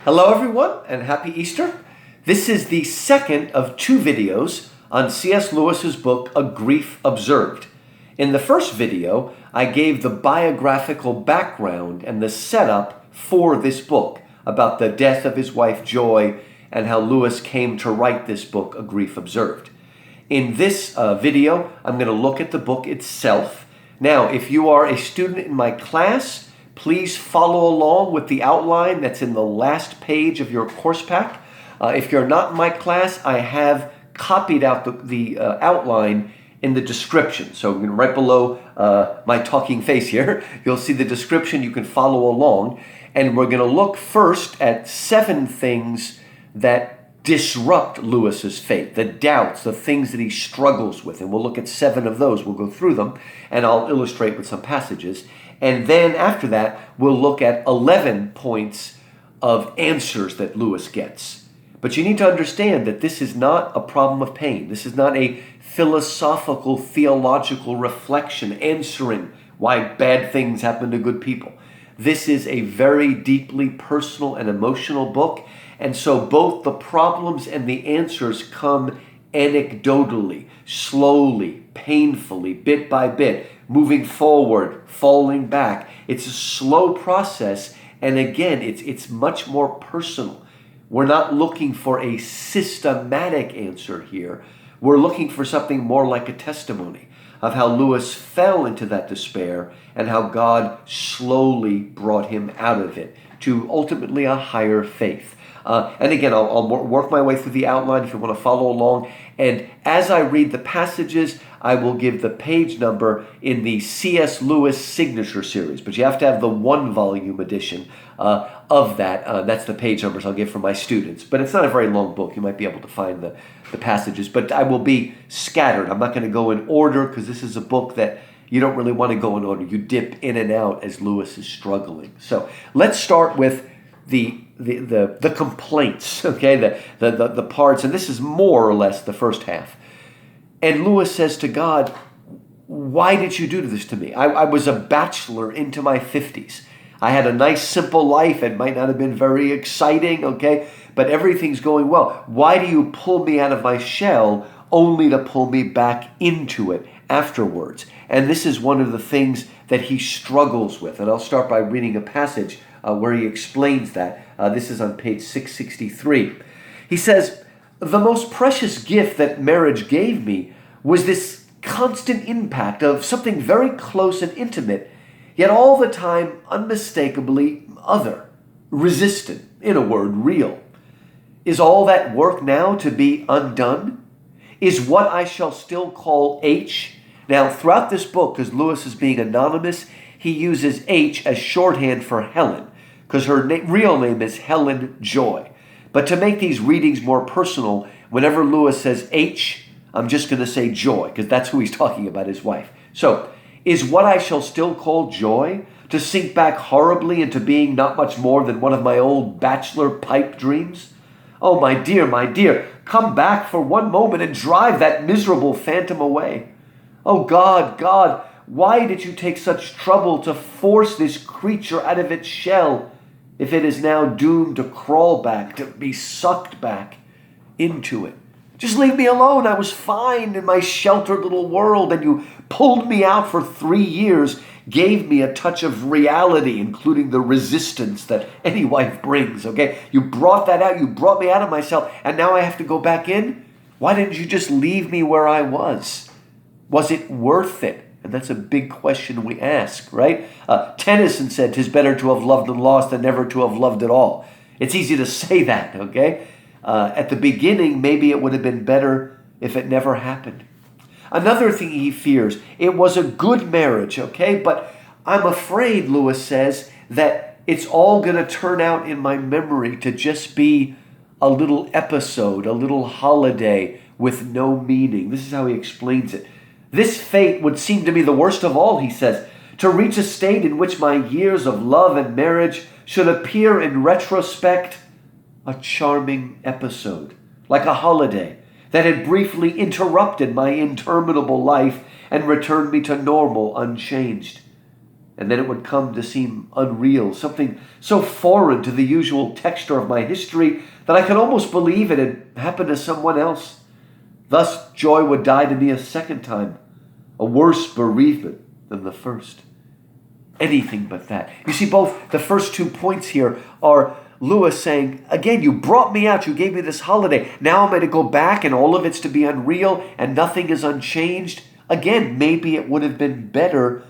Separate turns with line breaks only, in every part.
Hello everyone and happy Easter. This is the second of two videos on C.S. Lewis's book, A Grief Observed. In the first video, I gave the biographical background and the setup for this book about the death of his wife Joy and how Lewis came to write this book, A Grief Observed. In this video, I'm going to look at the book itself. Now, if you are a student in my class, please follow along with the outline that's in the last page of your course pack. If you're not in my class, I have copied out the outline in the description. So right below my talking face here, you'll see the description. You can follow along. And we're going to look first at 7 things that disrupt Lewis's faith, the doubts, the things that he struggles with. And we'll look at 7 of those. We'll go through them, and I'll illustrate with some passages. And then after that, we'll look at 11 points of answers that Lewis gets. But you need to understand that this is not a problem of pain. This is not a philosophical, theological reflection answering why bad things happen to good people. This is a very deeply personal and emotional book. And so both the problems and the answers come anecdotally, slowly, painfully, bit by bit, moving forward, falling back. It's a slow process, and again, it's much more personal. We're not looking for a systematic answer here. We're looking for something more like a testimony of how Lewis fell into that despair and how God slowly brought him out of it to ultimately a higher faith. And again, I'll work my way through the outline if you want to follow along. And as I read the passages, I will give the page number in the C.S. Lewis signature series. But you have to have the 1-volume edition of that. That's the page numbers I'll give for my students. But it's not a very long book. You might be able to find the passages. But I will be scattered. I'm not going to go in order because this is a book that you don't really want to go in order. You dip in and out as Lewis is struggling. So let's start with the complaints, okay, the parts, and this is more or less the first half. And Lewis says to God, why did you do this to me? I was a bachelor into my 50s. I had a nice, simple life. It might not have been very exciting, okay, but everything's going well. Why do you pull me out of my shell only to pull me back into it afterwards? And this is one of the things that he struggles with. And I'll start by reading a passage where he explains that. This is on page 663. He says, "The most precious gift that marriage gave me was this constant impact of something very close and intimate, yet all the time unmistakably other, resistant, in a word, real. Is all that work now to be undone? Is what I shall still call H?" Now, throughout this book, because Lewis is being anonymous, he uses H as shorthand for Helen, because her real name is Helen Joy. But to make these readings more personal, whenever Lewis says H, I'm just going to say Joy, because that's who he's talking about, his wife. So, is what I shall still call joy to sink back horribly into being not much more than one of my old bachelor pipe dreams? Oh, my dear, come back for one moment and drive that miserable phantom away. Oh, God, why did you take such trouble to force this creature out of its shell if it is now doomed to crawl back, to be sucked back into it? Just leave me alone. I was fine in my sheltered little world, and you pulled me out for 3 years, gave me a touch of reality, including the resistance that any wife brings, okay? You brought that out. You brought me out of myself, and now I have to go back in? Why didn't you just leave me where I was? Was it worth it? And that's a big question we ask, right? Tennyson said, "'Tis better to have loved and lost than never to have loved at all." It's easy to say that, okay? At the beginning, maybe it would have been better if it never happened. Another thing he fears, it was a good marriage, okay? But I'm afraid, Lewis says, that it's all going to turn out in my memory to just be a little episode, a little holiday with no meaning. This is how he explains it. This fate would seem to me the worst of all, he says, to reach a state in which my years of love and marriage should appear in retrospect a charming episode, like a holiday that had briefly interrupted my interminable life and returned me to normal unchanged. And then it would come to seem unreal, something so foreign to the usual texture of my history that I could almost believe it had happened to someone else. Thus, joy would die to me a second time, a worse bereavement than the first. Anything but that. You see, both the first 2 points here are Lewis saying, again, you brought me out, you gave me this holiday. Now I'm going to go back and all of it's to be unreal and nothing is unchanged. Again, maybe it would have been better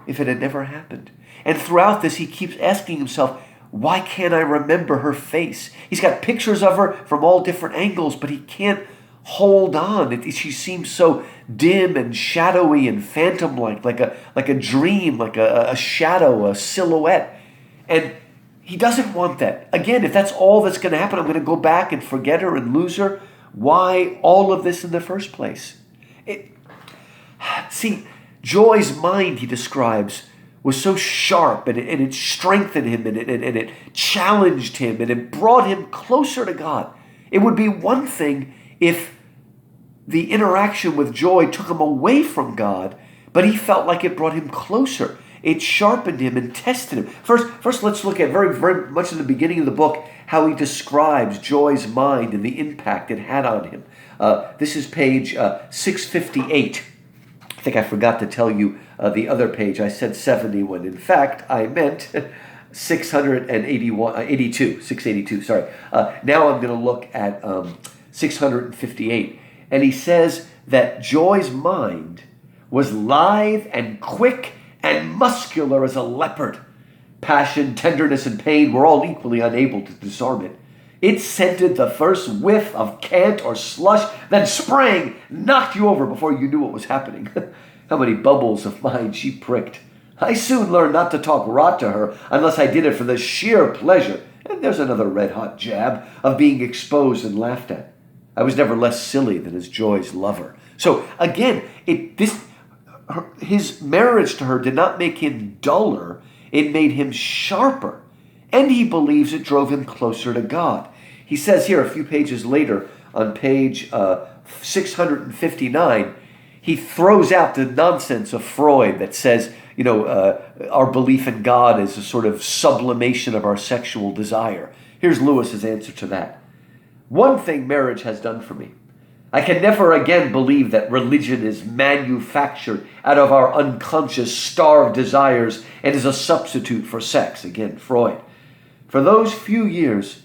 if it had never happened. And throughout this, he keeps asking himself, why can't I remember her face? He's got pictures of her from all different angles, but he can't hold on. She seems so dim and shadowy and phantom-like, like a dream, like a shadow, a silhouette. And he doesn't want that. Again, if that's all that's going to happen, I'm going to go back and forget her and lose her. Why all of this in the first place? See, Joy's mind, he describes, was so sharp and it strengthened him and it challenged him and it brought him closer to God. It would be one thing if the interaction with Joy took him away from God, but he felt like it brought him closer. It sharpened him and tested him. First, let's look at very, very much in the beginning of the book how he describes Joy's mind and the impact it had on him. This is page 658. I think I forgot to tell you the other page. I said 71. In fact, I meant 682. Sorry. Now I'm going to look at 658. And he says that Joy's mind was lithe and quick and muscular as a leopard. Passion, tenderness, and pain were all equally unable to disarm it. It scented the first whiff of cant or slush, then sprang, knocked you over before you knew what was happening. How many bubbles of mine she pricked. I soon learned not to talk rot to her unless I did it for the sheer pleasure, and there's another red-hot jab, of being exposed and laughed at. I was never less silly than his Joy's lover. So again, his marriage to her did not make him duller, it made him sharper. And he believes it drove him closer to God. He says here a few pages later on page 659, he throws out the nonsense of Freud that says, our belief in God is a sort of sublimation of our sexual desire. Here's Lewis's answer to that. One thing marriage has done for me. I can never again believe that religion is manufactured out of our unconscious starved desires and is a substitute for sex. Again, Freud. For those few years,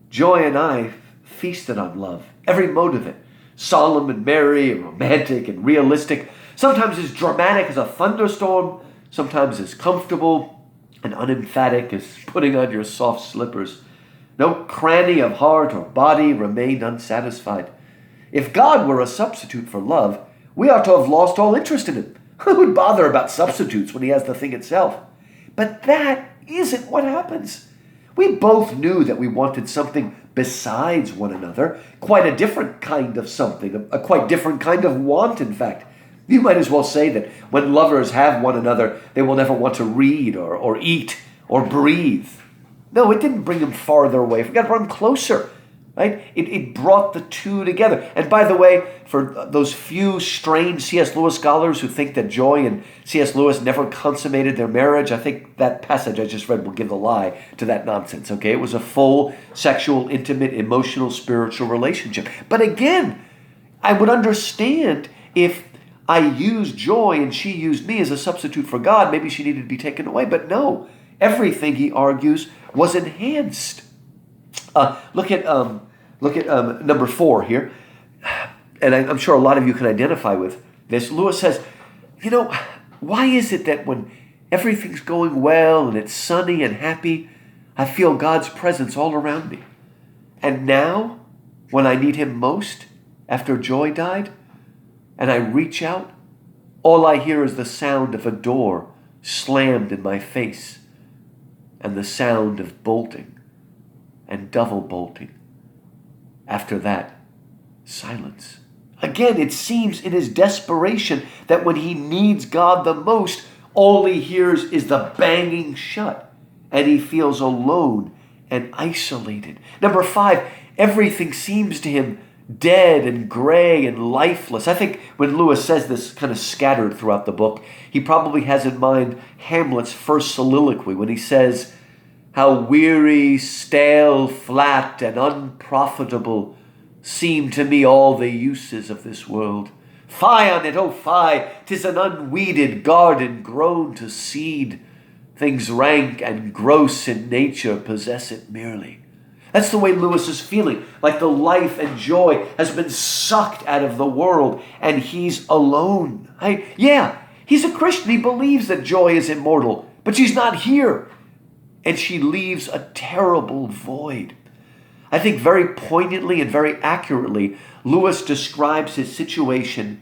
Joy and I feasted on love, every mode of it, solemn and merry and romantic and realistic, sometimes as dramatic as a thunderstorm, sometimes as comfortable and unemphatic as putting on your soft slippers. No cranny of heart or body remained unsatisfied. If God were a substitute for love, we ought to have lost all interest in him. Who would bother about substitutes when he has the thing itself? But that isn't what happens. We both knew that we wanted something besides one another, quite a different kind of something, a quite different kind of want, in fact. You might as well say that when lovers have one another, they will never want to read or eat or breathe. No, it didn't bring them farther away. It got to bring them closer, right? It brought the two together. And by the way, for those few strange C.S. Lewis scholars who think that Joy and C.S. Lewis never consummated their marriage, I think that passage I just read will give the lie to that nonsense, okay? It was a full sexual, intimate, emotional, spiritual relationship. But again, I would understand if I used Joy and she used me as a substitute for God. Maybe she needed to be taken away. But no, everything, he argues, was enhanced. Look at number 4 here. And I'm sure a lot of you can identify with this. Lewis says, why is it that when everything's going well and it's sunny and happy, I feel God's presence all around me? And now, when I need him most, after Joy died, and I reach out, all I hear is the sound of a door slammed in my face and the sound of bolting and double bolting. After that, silence. Again, it seems in his desperation that when he needs God the most, all he hears is the banging shut, and he feels alone and isolated. Number 5, everything seems to him dead and gray and lifeless. I think when Lewis says this kind of scattered throughout the book, he probably has in mind Hamlet's first soliloquy when he says, "How weary, stale, flat, and unprofitable seem to me all the uses of this world. Fie on it, oh fie! 'Tis an unweeded garden grown to seed. Things rank and gross in nature possess it merely." That's the way Lewis is feeling, like the life and joy has been sucked out of the world and he's alone. Yeah, he's a Christian. He believes that joy is immortal, but she's not here. And she leaves a terrible void. I think very poignantly and very accurately, Lewis describes his situation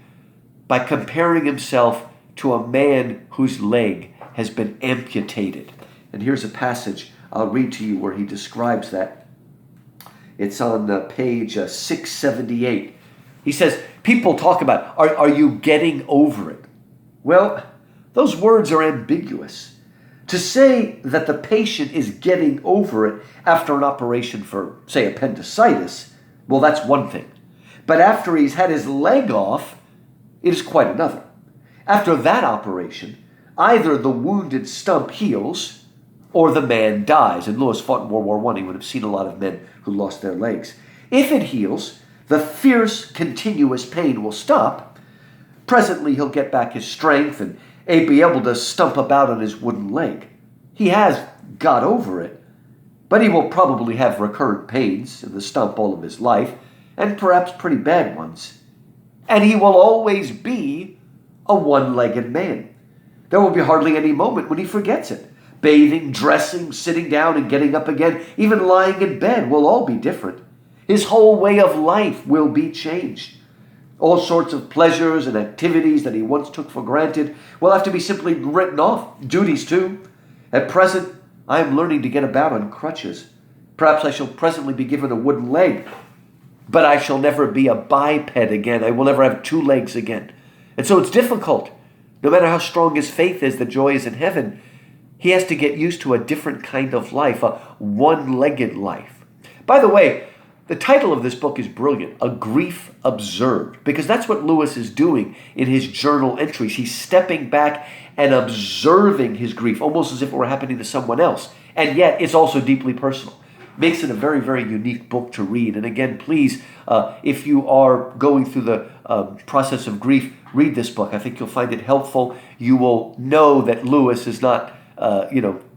by comparing himself to a man whose leg has been amputated. And here's a passage I'll read to you where he describes that. It's on page 678. He says, people talk about, are you getting over it? Well, those words are ambiguous. To say that the patient is getting over it after an operation for, say, appendicitis, well, that's one thing. But after he's had his leg off, it is quite another. After that operation, either the wounded stump heals or the man dies. And Lewis fought in World War I. He would have seen a lot of men who lost their legs. If it heals, the fierce, continuous pain will stop. Presently, he'll get back his strength and be able to stump about on his wooden leg. He has got over it, but he will probably have recurrent pains in the stump all of his life, and perhaps pretty bad ones. And he will always be a one-legged man. There will be hardly any moment when he forgets it. Bathing, dressing, sitting down and getting up again, even lying in bed will all be different. His whole way of life will be changed. All sorts of pleasures and activities that he once took for granted will have to be simply written off. Duties too. At present, I am learning to get about on crutches. Perhaps I shall presently be given a wooden leg, but I shall never be a biped again. I will never have two legs again. And so it's difficult. No matter how strong his faith is that joy is in heaven, he has to get used to a different kind of life, a one-legged life. By the way, the title of this book is brilliant, A Grief Observed, because that's what Lewis is doing in his journal entries. He's stepping back and observing his grief, almost as if it were happening to someone else. And yet, it's also deeply personal. Makes it a very, very unique book to read. And again, please, if you are going through the process of grief, read this book. I think you'll find it helpful. You will know that Lewis is not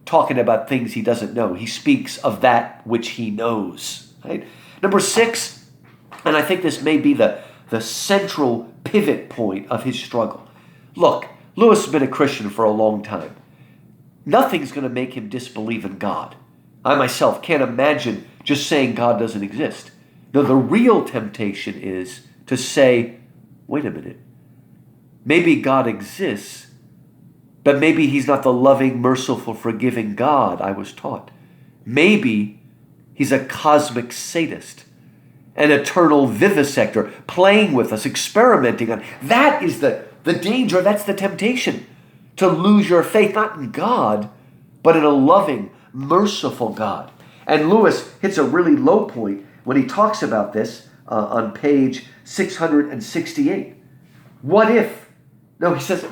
talking about things he doesn't know. He speaks of that which he knows. Right? Number 6, and I think this may be the central pivot point of his struggle. Look, Lewis has been a Christian for a long time. Nothing's going to make him disbelieve in God. I myself can't imagine just saying God doesn't exist. No, the real temptation is to say, wait a minute, maybe God exists, but maybe he's not the loving, merciful, forgiving God I was taught. Maybe he's a cosmic sadist, an eternal vivisector, playing with us, experimenting on. That is the danger, that's the temptation, to lose your faith, not in God, but in a loving, merciful God. And Lewis hits a really low point when he talks about this on page 668. What if? No, he says,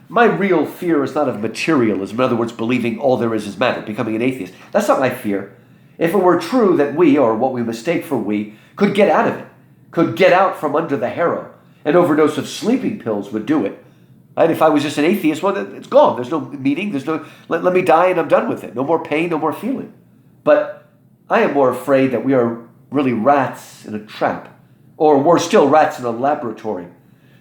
my real fear is not of materialism. In other words, believing all there is matter, becoming an atheist. That's not my fear. If it were true that we, or what we mistake for we, could get out of it, could get out from under the harrow, an overdose of sleeping pills would do it. Right? If I was just an atheist, well, it's gone. There's no meaning. There's no, let me die and I'm done with it. No more pain, no more feeling. But I am more afraid that we are really rats in a trap, or we're still rats in a laboratory.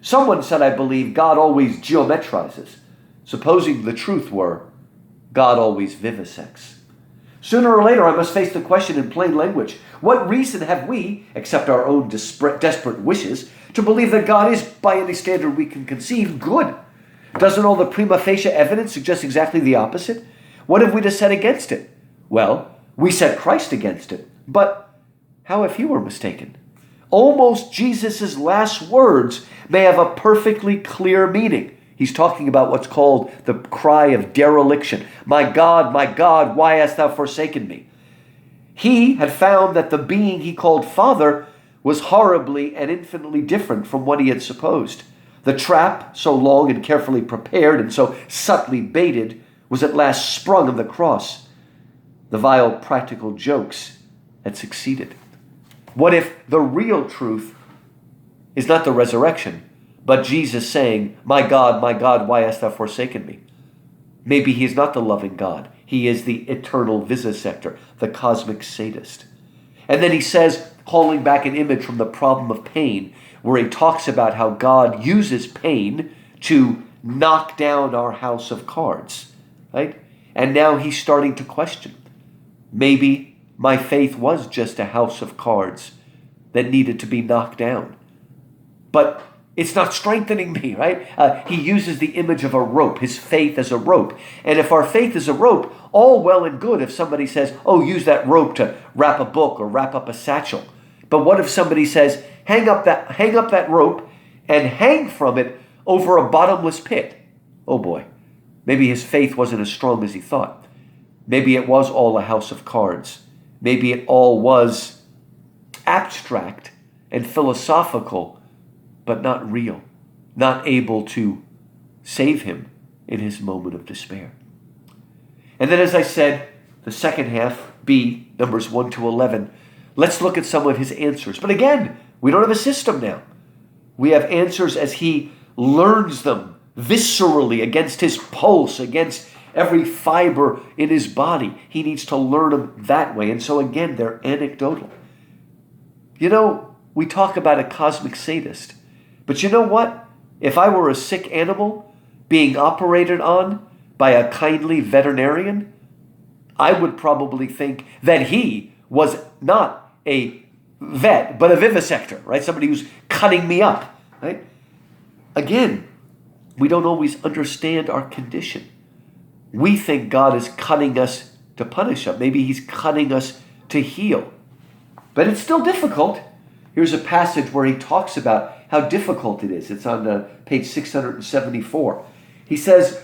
Someone said, I believe, God always geometrizes. Supposing the truth were, God always vivisects. Sooner or later, I must face the question in plain language. What reason have we, except our own desperate wishes, to believe that God is, by any standard we can conceive, good? Doesn't all the prima facie evidence suggest exactly the opposite? What have we to set against it? Well, we set Christ against it. But how if he were mistaken? Almost Jesus' last words may have a perfectly clear meaning. He's talking about what's called the cry of dereliction. My God, why hast thou forsaken me? He had found that the being he called Father was horribly and infinitely different from what he had supposed. The trap, so long and carefully prepared and so subtly baited, was at last sprung on the cross. The vile practical jokes had succeeded. What if the real truth is not the resurrection, but Jesus saying, my God, why hast thou forsaken me?" Maybe he is not the loving God. He is the Eternal Vivisector, the Cosmic Sadist. And then he says, calling back an image from the problem of pain, where he talks about how God uses pain to knock down our house of cards, right? And now he's starting to question. Maybe my faith was just a house of cards that needed to be knocked down. But it's not strengthening me, right? He uses the image of a rope, his faith as a rope. And if our faith is a rope, all well and good if somebody says, oh, use that rope to wrap a book or wrap up a satchel. But what if somebody says, hang up that rope and hang from it over a bottomless pit? Oh boy, maybe his faith wasn't as strong as he thought. Maybe it was all a house of cards. Maybe it all was abstract and philosophical, but not real, not able to save him in his moment of despair. And then, as I said, the second half, B, numbers 1 to 11, let's look at some of his answers. But again, we don't have a system now. We have answers as he learns them viscerally against his pulse, against every fiber in his body. He needs to learn them that way. And so again, they're anecdotal. You know, we talk about a cosmic sadist. But you know what? If I were a sick animal being operated on by a kindly veterinarian, I would probably think that he was not a vet, but a vivisector, right? Somebody who's cutting me up, right? Again, we don't always understand our condition. We think God is cutting us to punish us. Maybe he's cutting us to heal. But it's still difficult. Here's a passage where he talks about how difficult it is. It's on page 674. He says,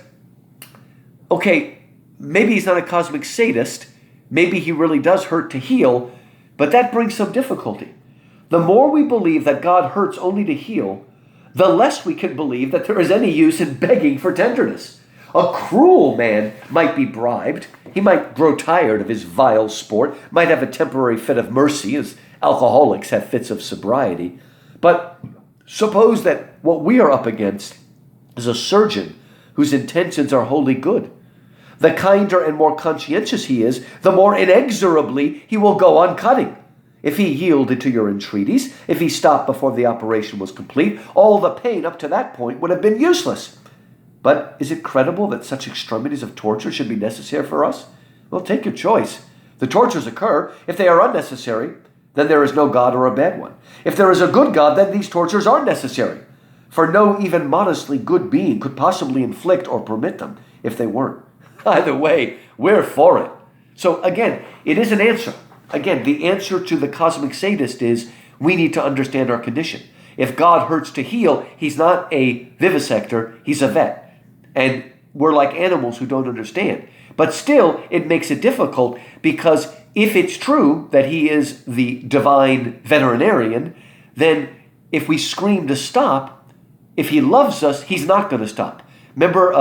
okay, maybe he's not a cosmic sadist. Maybe he really does hurt to heal, but that brings some difficulty. The more we believe that God hurts only to heal, the less we can believe that there is any use in begging for tenderness. A cruel man might be bribed. He might grow tired of his vile sport, might have a temporary fit of mercy, as alcoholics have fits of sobriety. But suppose that what we are up against is a surgeon whose intentions are wholly good. The kinder and more conscientious he is, the more inexorably he will go on cutting. If he yielded to your entreaties, if he stopped before the operation was complete, all the pain up to that point would have been useless. But is it credible that such extremities of torture should be necessary for us? Well, take your choice. The tortures occur. If they are unnecessary, then there is no God or a bad one. If there is a good God, then these tortures are necessary. For no even modestly good being could possibly inflict or permit them if they weren't. Either way, we're for it. So again, it is an answer. Again, the answer to the cosmic sadist is we need to understand our condition. If God hurts to heal, he's not a vivisector, he's a vet. And we're like animals who don't understand. But still, it makes it difficult because if it's true that he is the divine veterinarian, then if we scream to stop, if he loves us, he's not going to stop. Remember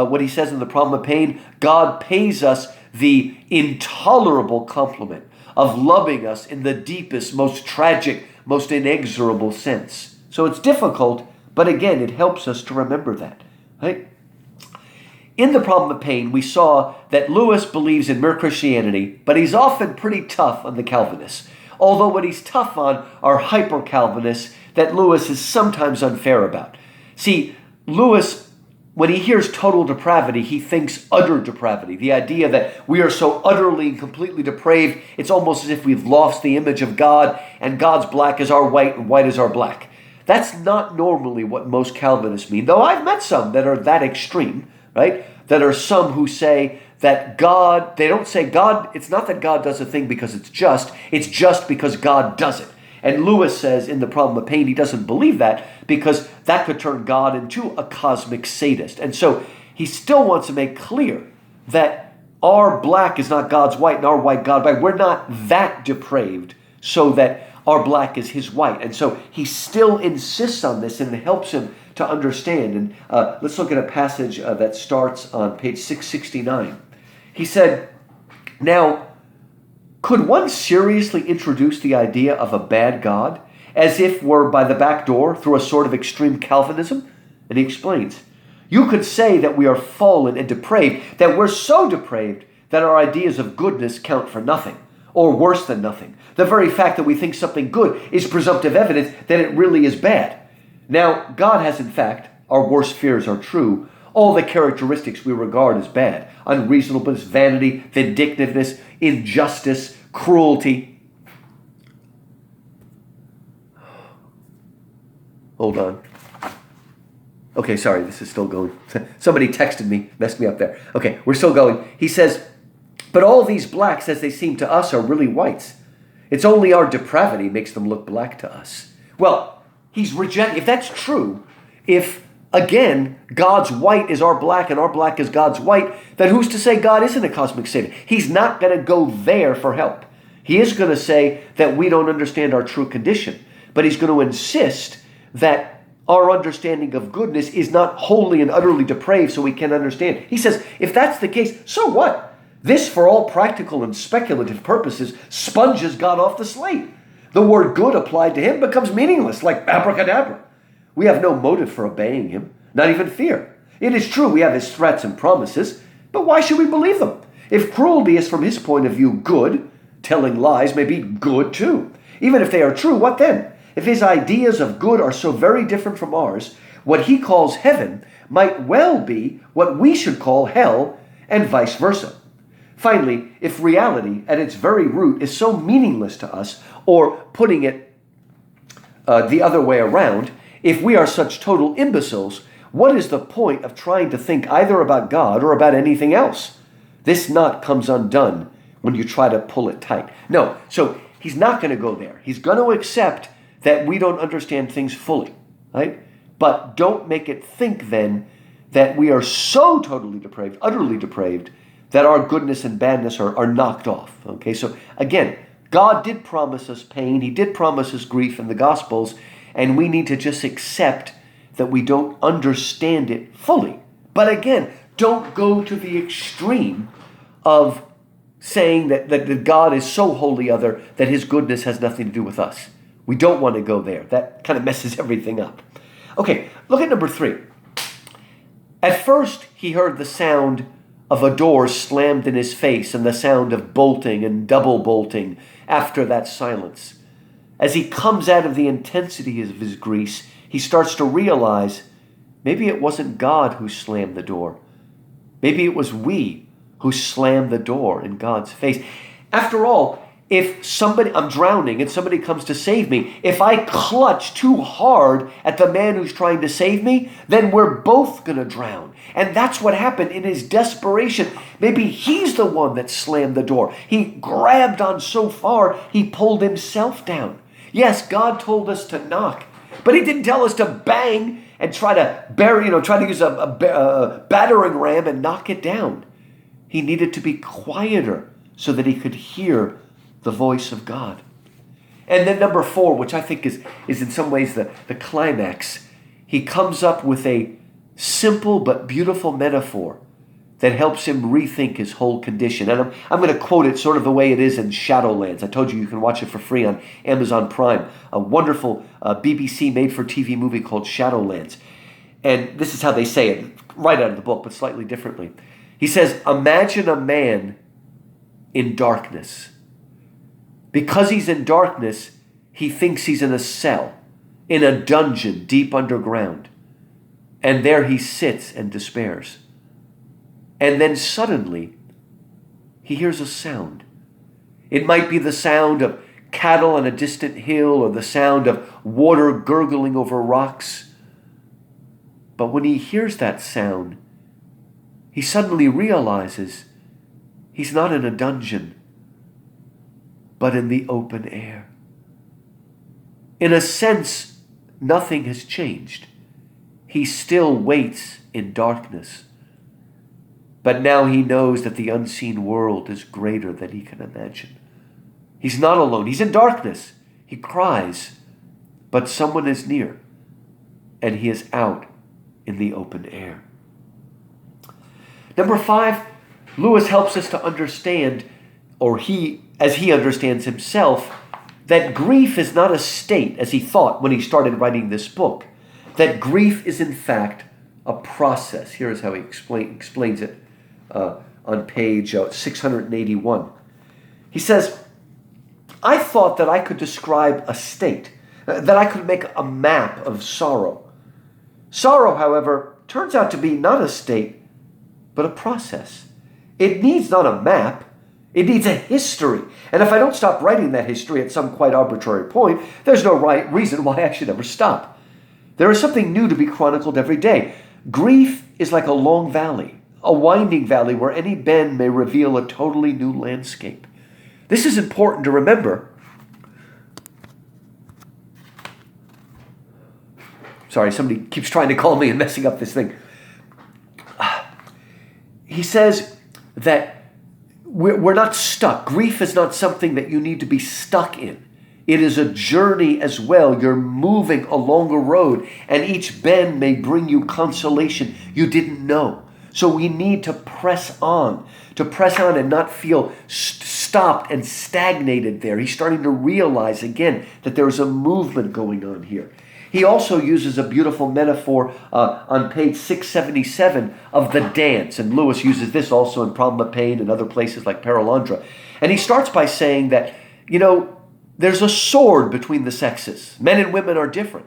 what he says in The Problem of Pain? God pays us the intolerable compliment of loving us in the deepest, most tragic, most inexorable sense. So it's difficult, but again, it helps us to remember that, right? In The Problem of Pain, we saw that Lewis believes in mere Christianity, but he's often pretty tough on the Calvinists. Although what he's tough on are hyper-Calvinists that Lewis is sometimes unfair about. See, Lewis, when he hears total depravity, he thinks utter depravity. The idea that we are so utterly and completely depraved, it's almost as if we've lost the image of God, and God's black is our white and white is our black. That's not normally what most Calvinists mean, though I've met some that are that extreme, right? That are some who say that God, they don't say God, it's not that God does a thing because it's just because God does it. And Lewis says in The Problem of Pain, he doesn't believe that because that could turn God into a cosmic sadist. And so he still wants to make clear that our black is not God's white and our white God's white. We're not that depraved so that our black is his white. And so he still insists on this, and it helps him to understand. And let's look at a passage that starts on page 669. He said, "Now, could one seriously introduce the idea of a bad God, as if were by the back door through a sort of extreme Calvinism?" And he explains, "You could say that we are fallen and depraved, that we're so depraved that our ideas of goodness count for nothing, or worse than nothing. The very fact that we think something good is presumptive evidence that it really is bad. Now, God has in fact, our worst fears are true, all the characteristics we regard as bad: unreasonableness, vanity, vindictiveness, injustice, cruelty." Hold on. Okay, sorry, this is still going. Somebody texted me, messed me up there. Okay, we're still going. He says, "But all these blacks, as they seem to us, are really whites. It's only our depravity makes them look black to us." Well, he's rejecting. If that's true, if, again, God's white is our black and our black is God's white, then who's to say God isn't a cosmic sadist? He's not going to go there for help. He is going to say that we don't understand our true condition, but he's going to insist that our understanding of goodness is not wholly and utterly depraved so we can understand. He says, if that's the case, so what? This, for all practical and speculative purposes, sponges God off the slate. The word good applied to him becomes meaningless, like abracadabra. We have no motive for obeying him, not even fear. It is true we have his threats and promises, but why should we believe them? If cruelty is from his point of view good, telling lies may be good too. Even if they are true, what then? If his ideas of good are so very different from ours, what he calls heaven might well be what we should call hell, and vice versa. Finally, if reality at its very root is so meaningless to us, or putting it the other way around, if we are such total imbeciles, what is the point of trying to think either about God or about anything else? This knot comes undone when you try to pull it tight. No, so he's not going to go there. He's going to accept that we don't understand things fully, right? But don't make it think then that we are so totally depraved, utterly depraved, that our goodness and badness are knocked off, okay? So again, God did promise us pain. He did promise us grief in the Gospels, and we need to just accept that we don't understand it fully. But again, don't go to the extreme of saying that God is so wholly other that his goodness has nothing to do with us. We don't want to go there. That kind of messes everything up. Okay, look at number 3. At first, he heard the sound of a door slammed in his face and the sound of bolting and double bolting after that silence. As he comes out of the intensity of his grief, he starts to realize maybe it wasn't God who slammed the door. Maybe it was we who slammed the door in God's face. After all, if I'm drowning and somebody comes to save me, if I clutch too hard at the man who's trying to save me, then we're both going to drown. And that's what happened in his desperation. Maybe he's the one that slammed the door. He grabbed on so far, he pulled himself down. Yes, God told us to knock, but he didn't tell us to bang and try to use a battering ram and knock it down. He needed to be quieter so that he could hear the voice of God. And then number 4, which I think is in some ways the climax, he comes up with a simple but beautiful metaphor that helps him rethink his whole condition. And I'm going to quote it sort of the way it is in Shadowlands. I told you can watch it for free on Amazon Prime, a wonderful BBC made-for-TV movie called Shadowlands. And this is how they say it, right out of the book, but slightly differently. He says, imagine a man in darkness. Because he's in darkness, he thinks he's in a cell, in a dungeon deep underground. And there he sits and despairs. And then suddenly, he hears a sound. It might be the sound of cattle on a distant hill or the sound of water gurgling over rocks. But when he hears that sound, he suddenly realizes he's not in a dungeon, but in the open air. In a sense, nothing has changed. He still waits in darkness. But now he knows that the unseen world is greater than he can imagine. He's not alone. He's in darkness. He cries, but someone is near, and he is out in the open air. Number 5, Lewis helps us to understand, as he understands himself, that grief is not a state, as he thought when he started writing this book. That grief is, in fact, a process. Here is how he explains it on page 681. He says, I thought that I could describe a state, that I could make a map of sorrow. Sorrow, however, turns out to be not a state, but a process. It needs not a map, it needs a history. And if I don't stop writing that history at some quite arbitrary point, there's no right reason why I should ever stop. There is something new to be chronicled every day. Grief is like a long valley, a winding valley where any bend may reveal a totally new landscape. This is important to remember. Sorry, somebody keeps trying to call me and messing up this thing. He says that we're not stuck. Grief is not something that you need to be stuck in. It is a journey as well. You're moving along a road, and each bend may bring you consolation you didn't know. So we need to press on and not feel stopped and stagnated there. He's starting to realize again that there is a movement going on here. He also uses a beautiful metaphor on page 677 of the dance. And Lewis uses this also in Problem of Pain and other places like Paralandra. And he starts by saying that, there's a sword between the sexes. Men and women are different.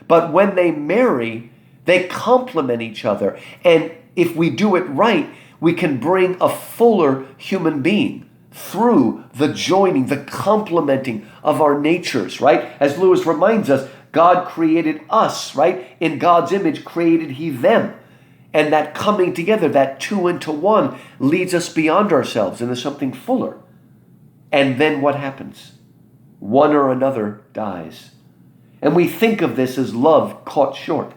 But when they marry, they complement each other. And if we do it right, we can bring a fuller human being through the joining, the complementing of our natures, right? As Lewis reminds us, God created us, right? In God's image created he them. And that coming together, that 2 into 1, leads us beyond ourselves into something fuller. And then what happens? One or another dies. And we think of this as love cut short.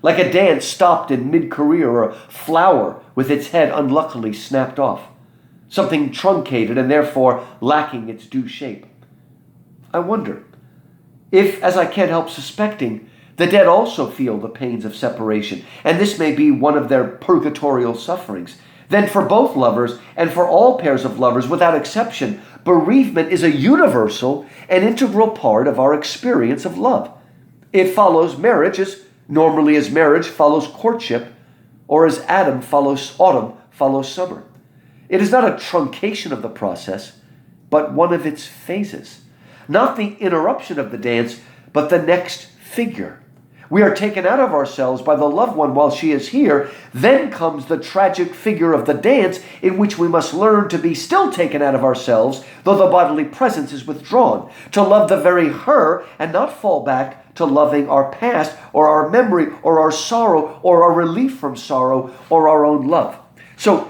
Like a dance stopped in mid-career, or a flower with its head unluckily snapped off. Something truncated and therefore lacking its due shape. I wonder if, as I can't help suspecting, the dead also feel the pains of separation, and this may be one of their purgatorial sufferings. Then for both lovers, and for all pairs of lovers without exception, bereavement is a universal and integral part of our experience of love. It follows marriage as normally as marriage follows courtship, or as autumn follows summer. It is not a truncation of the process, but one of its phases. Not the interruption of the dance, but the next figure. We are taken out of ourselves by the loved one while she is here. Then comes the tragic figure of the dance, in which we must learn to be still taken out of ourselves, though the bodily presence is withdrawn, to love the very her and not fall back to loving our past or our memory or our sorrow or our relief from sorrow or our own love. So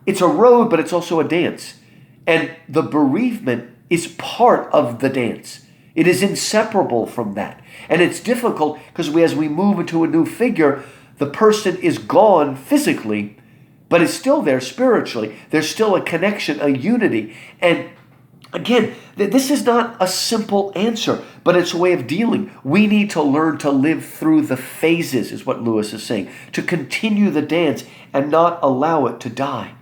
it's a road, but it's also a dance. And the bereavement is part of the dance. It is inseparable from that. And it's difficult because as we move into a new figure, the person is gone physically, but is still there spiritually. There's still a connection, a unity. And again, this is not a simple answer, but it's a way of dealing. We need to learn to live through the phases, is what Lewis is saying, to continue the dance and not allow it to die.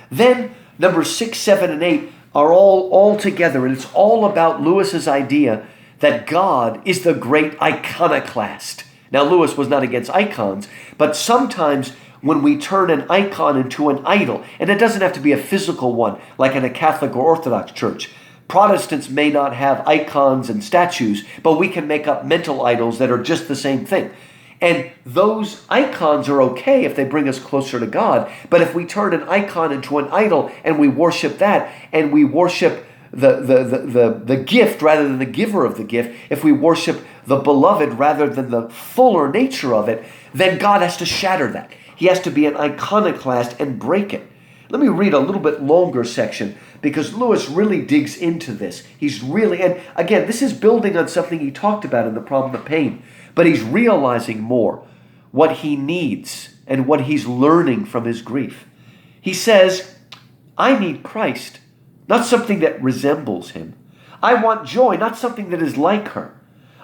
Then number 6, 7, and 8 are all together, and it's all about Lewis's idea that God is the great iconoclast. Now, Lewis was not against icons, but sometimes when we turn an icon into an idol, and it doesn't have to be a physical one, like in a Catholic or Orthodox church. Protestants may not have icons and statues, but we can make up mental idols that are just the same thing. And those icons are okay if they bring us closer to God. But if we turn an icon into an idol and we worship that, and we worship the gift rather than the giver of the gift, if we worship the beloved rather than the fuller nature of it, then God has to shatter that. He has to be an iconoclast and break it. Let me read a little bit longer section because Lewis really digs into this. And again, this is building on something he talked about in The Problem of Pain. But he's realizing more what he needs and what he's learning from his grief. He says, I need Christ, not something that resembles him. I want joy, not something that is like her.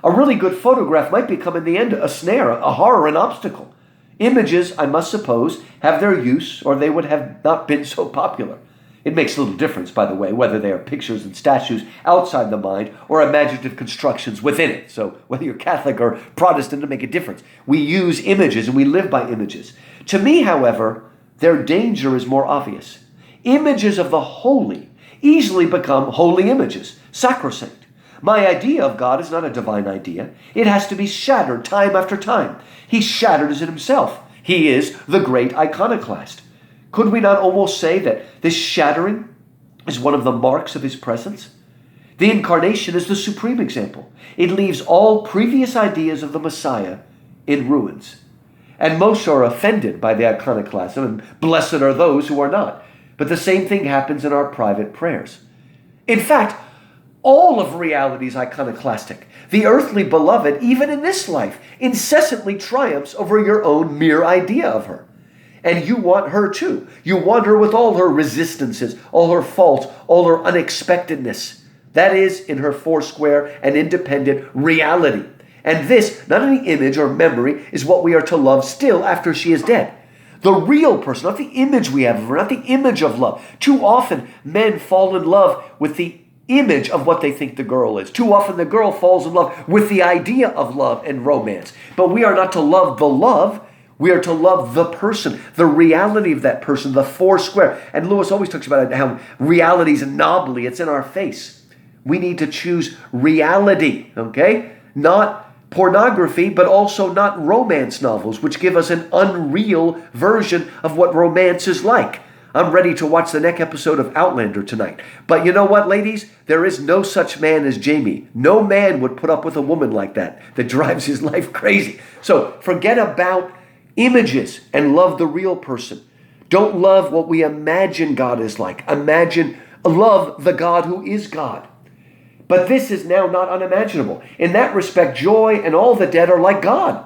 A really good photograph might become in the end a snare, a horror, an obstacle. Images, I must suppose, have their use, or they would have not been so popular. It makes little difference, by the way, whether they are pictures and statues outside the mind or imaginative constructions within it. So whether you're Catholic or Protestant, it doesn't make a difference. We use images and we live by images. To me, however, their danger is more obvious. Images of the holy easily become holy images, sacrosanct. My idea of God is not a divine idea. It has to be shattered time after time. He shatters it himself. He is the great iconoclast. Could we not almost say that this shattering is one of the marks of his presence? The incarnation is the supreme example. It leaves all previous ideas of the Messiah in ruins. And most are offended by the iconoclasm, and blessed are those who are not. But the same thing happens in our private prayers. In fact, all of reality is iconoclastic. The earthly beloved, even in this life, incessantly triumphs over your own mere idea of her. And you want her too. You want her with all her resistances, all her faults, all her unexpectedness. That is, in her foursquare and independent reality. And this, not any image or memory, is what we are to love still after she is dead. The real person, not the image we have of her, not the image of love. Too often, men fall in love with the image of what they think the girl is. Too often, the girl falls in love with the idea of love and romance. But we are not to love the love. We are to love the person, the reality of that person, the foursquare. And Lewis always talks about how reality is knobbly. It's in our face. We need to choose reality, okay? Not pornography, but also not romance novels, which give us an unreal version of what romance is like. I'm ready to watch the next episode of Outlander tonight. But you know what, ladies? There is no such man as Jamie. No man would put up with a woman like that drives his life crazy. So forget about images and love the real person. Don't love what we imagine God is like. Love the God who is God. But this is now not unimaginable. In that respect, joy and all the dead are like God.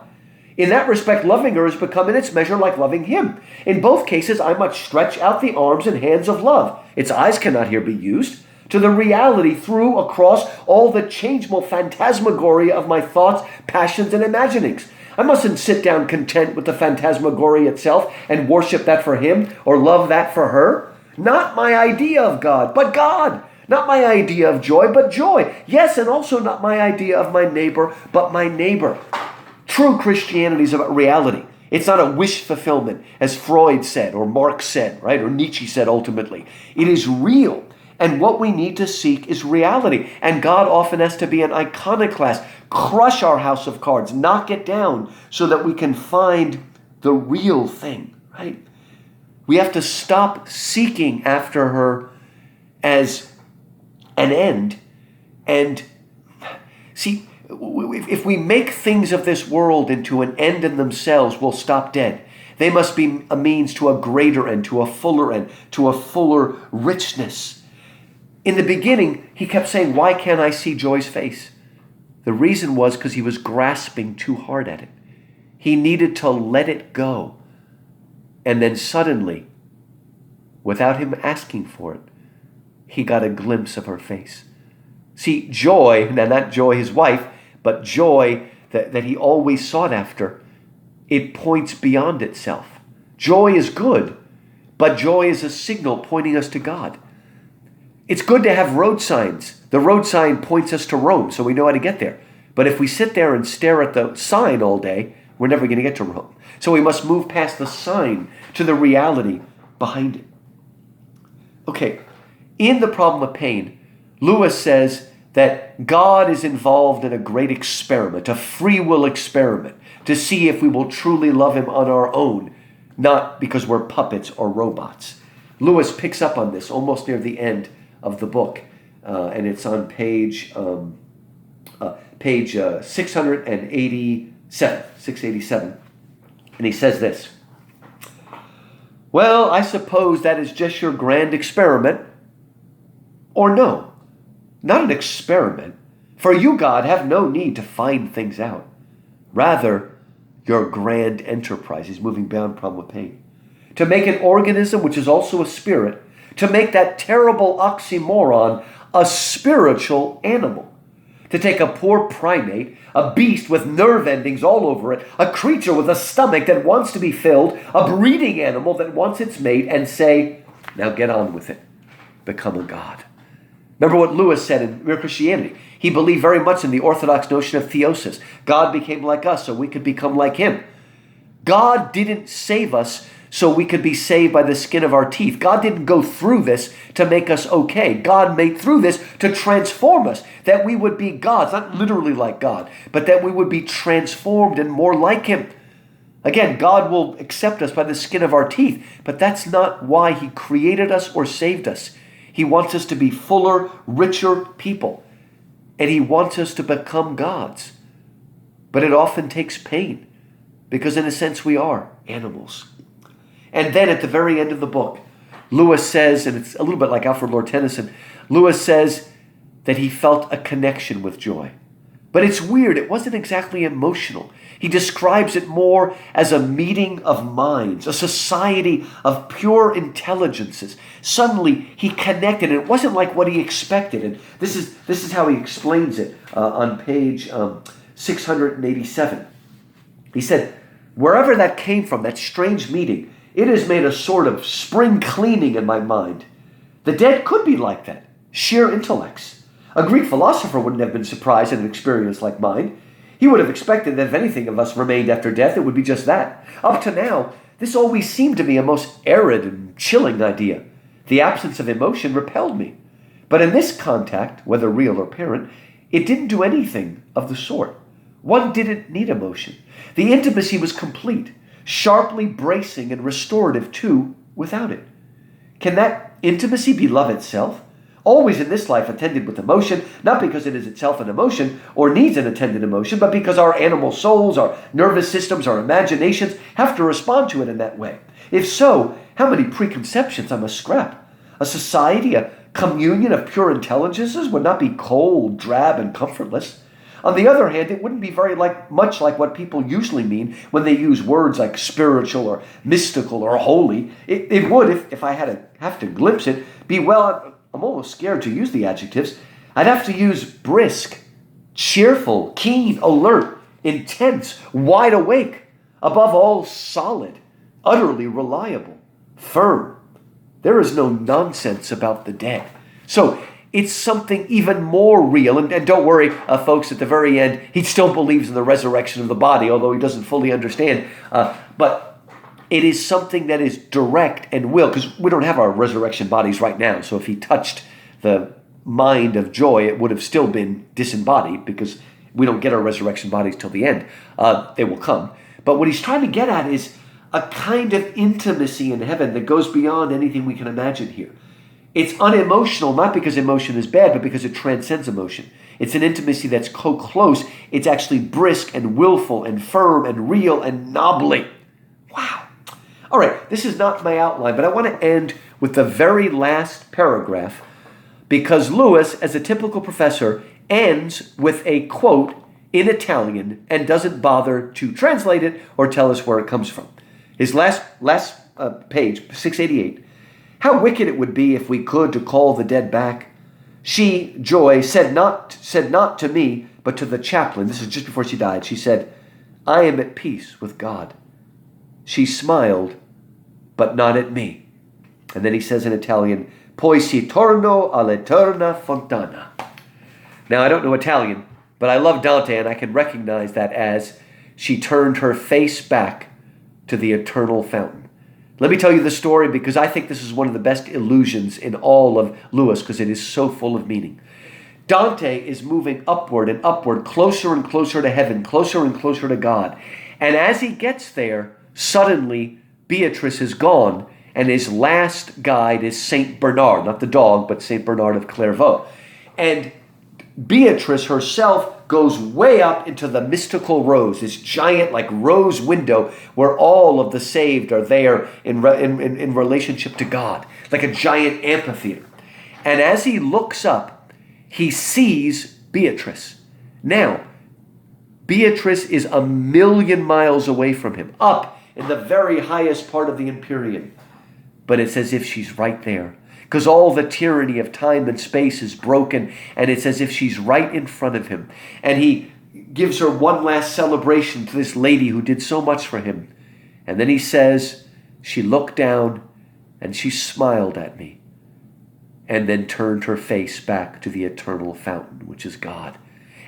In that respect, loving her has become in its measure like loving him. In both cases, I must stretch out the arms and hands of love. Its eyes cannot here be used. To the reality through, across all the changeable phantasmagoria of my thoughts, passions, and imaginings. I mustn't sit down content with the phantasmagoria itself and worship that for him or love that for her. Not my idea of God, but God. Not my idea of joy, but joy. Yes, and also not my idea of my neighbor, but my neighbor. True Christianity is about reality. It's not a wish fulfillment, as Freud said, or Marx said, right? Or Nietzsche said ultimately. It is real. And what we need to seek is reality. And God often has to be an iconoclast, crush our house of cards, knock it down so that we can find the real thing, right? We have to stop seeking after her as an end. And see, if we make things of this world into an end in themselves, we'll stop dead. They must be a means to a greater end, to a fuller richness. In the beginning, he kept saying, why can't I see joy's face? The reason was because he was grasping too hard at it. He needed to let it go. And then suddenly, without him asking for it, he got a glimpse of her face. See, joy, now not joy his wife, but joy that he always sought after, it points beyond itself. Joy is good, but joy is a signal pointing us to God. It's good to have road signs. The road sign points us to Rome, so we know how to get there. But if we sit there and stare at the sign all day, we're never going to get to Rome. So we must move past the sign to the reality behind it. Okay, in The Problem of Pain, Lewis says that God is involved in a great experiment, a free will experiment, to see if we will truly love him on our own, not because we're puppets or robots. Lewis picks up on this almost near the end of the book, and it's on page 687, and he says this: well, I suppose that is just your grand experiment. Or no, not an experiment. For you, God, have no need to find things out. Rather, your grand enterprise is moving beyond problem of pain. To make an organism which is also a spirit, to make that terrible oxymoron, a spiritual animal. To take a poor primate, a beast with nerve endings all over it, a creature with a stomach that wants to be filled, a breeding animal that wants its mate, and say, now get on with it. Become a god. Remember what Lewis said in Mere Christianity. He believed very much in the orthodox notion of theosis. God became like us so we could become like him. God didn't save us so we could be saved by the skin of our teeth. God didn't go through this to make us okay. God made through this to transform us, that we would be gods, not literally like God, but that we would be transformed and more like him. Again, God will accept us by the skin of our teeth, but that's not why he created us or saved us. He wants us to be fuller, richer people, and he wants us to become gods. But it often takes pain, because in a sense we are animals. And then at the very end of the book, Lewis says, and it's a little bit like Alfred Lord Tennyson, Lewis says that he felt a connection with joy. But it's weird, it wasn't exactly emotional. He describes it more as a meeting of minds, a society of pure intelligences. Suddenly he connected, and it wasn't like what he expected. And this is how he explains it on page 687. He said, wherever that came from, that strange meeting, it has made a sort of spring cleaning in my mind. The dead could be like that, sheer intellects. A Greek philosopher wouldn't have been surprised at an experience like mine. He would have expected that if anything of us remained after death, it would be just that. Up to now, this always seemed to me a most arid and chilling idea. The absence of emotion repelled me. But in this contact, whether real or apparent, it didn't do anything of the sort. One didn't need emotion. The intimacy was complete, sharply bracing and restorative too, without it. Can that intimacy be love itself? Always in this life attended with emotion, not because it is itself an emotion or needs an attendant emotion, but because our animal souls, our nervous systems, our imaginations have to respond to it in that way. If so, how many preconceptions I must scrap? A society, a communion of pure intelligences would not be cold, drab, and comfortless. On the other hand, it wouldn't be very much like what people usually mean when they use words like spiritual or mystical or holy. It would, if I have to glimpse it, be, well, I'm almost scared to use the adjectives. I'd have to use brisk, cheerful, keen, alert, intense, wide awake, above all solid, utterly reliable, firm. There is no nonsense about the dead. So it's something even more real. And don't worry, folks, at the very end, he still believes in the resurrection of the body, although he doesn't fully understand. But it is something that is direct and will, because we don't have our resurrection bodies right now. So if he touched the mind of joy, it would have still been disembodied, because we don't get our resurrection bodies till the end. They will come. But what he's trying to get at is a kind of intimacy in heaven that goes beyond anything we can imagine here. It's unemotional, not because emotion is bad, but because it transcends emotion. It's an intimacy that's so close, it's actually brisk and willful and firm and real and knobbly. Wow. All right, this is not my outline, but I want to end with the very last paragraph, because Lewis, as a typical professor, ends with a quote in Italian and doesn't bother to translate it or tell us where it comes from. His last page, 688. How wicked it would be if we could to call the dead back. She, Joy, said not to me, but to the chaplain. This is just before she died. She said, I am at peace with God. She smiled, but not at me. And then he says in Italian, Poi si torno all'eterna fontana. Now, I don't know Italian, but I love Dante, and I can recognize that as she turned her face back to the eternal fountain. Let me tell you the story, because I think this is one of the best illusions in all of Lewis, because it is so full of meaning. Dante is moving upward and upward, closer and closer to heaven, closer and closer to God. And as he gets there, suddenly Beatrice is gone, and his last guide is Saint Bernard, not the dog, but Saint Bernard of Clairvaux. And Beatrice herself goes way up into the mystical rose, this giant like rose window where all of the saved are there in relationship to God, like a giant amphitheater. And as he looks up, he sees Beatrice. Now, Beatrice is 1,000,000 miles away from him, up in the very highest part of the Empyrean. But it's as if she's right there. because all the tyranny of time and space is broken, and it's as if she's right in front of him. And he gives her one last celebration to this lady who did so much for him. And then he says, she looked down and she smiled at me, and then turned her face back to the eternal fountain, which is God.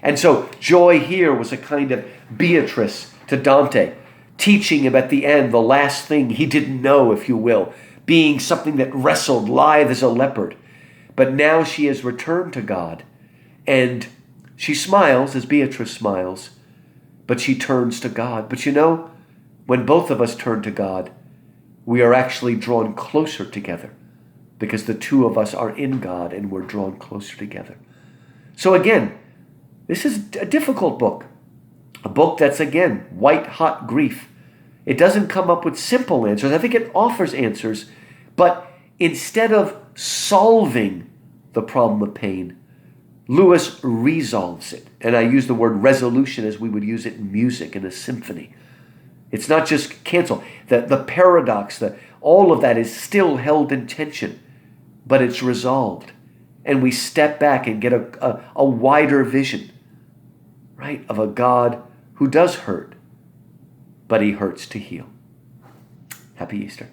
And so joy here was a kind of Beatrice to Dante, teaching him at the end the last thing he didn't know, if you will, being something that wrestled lithe as a leopard. But now she has returned to God, and she smiles as Beatrice smiles, but she turns to God. But you know, when both of us turn to God, we are actually drawn closer together, because the two of us are in God and we're drawn closer together. So again, this is a difficult book. A book that's, again, white-hot grief. It doesn't come up with simple answers. I think it offers answers, but instead of solving the problem of pain, Lewis resolves it. And I use the word resolution as we would use it in music, in a symphony. It's not just cancel. The paradox, all of that is still held in tension, but it's resolved. And we step back and get a wider vision, right, of a God who does hurt, but he hurts to heal. Happy Easter.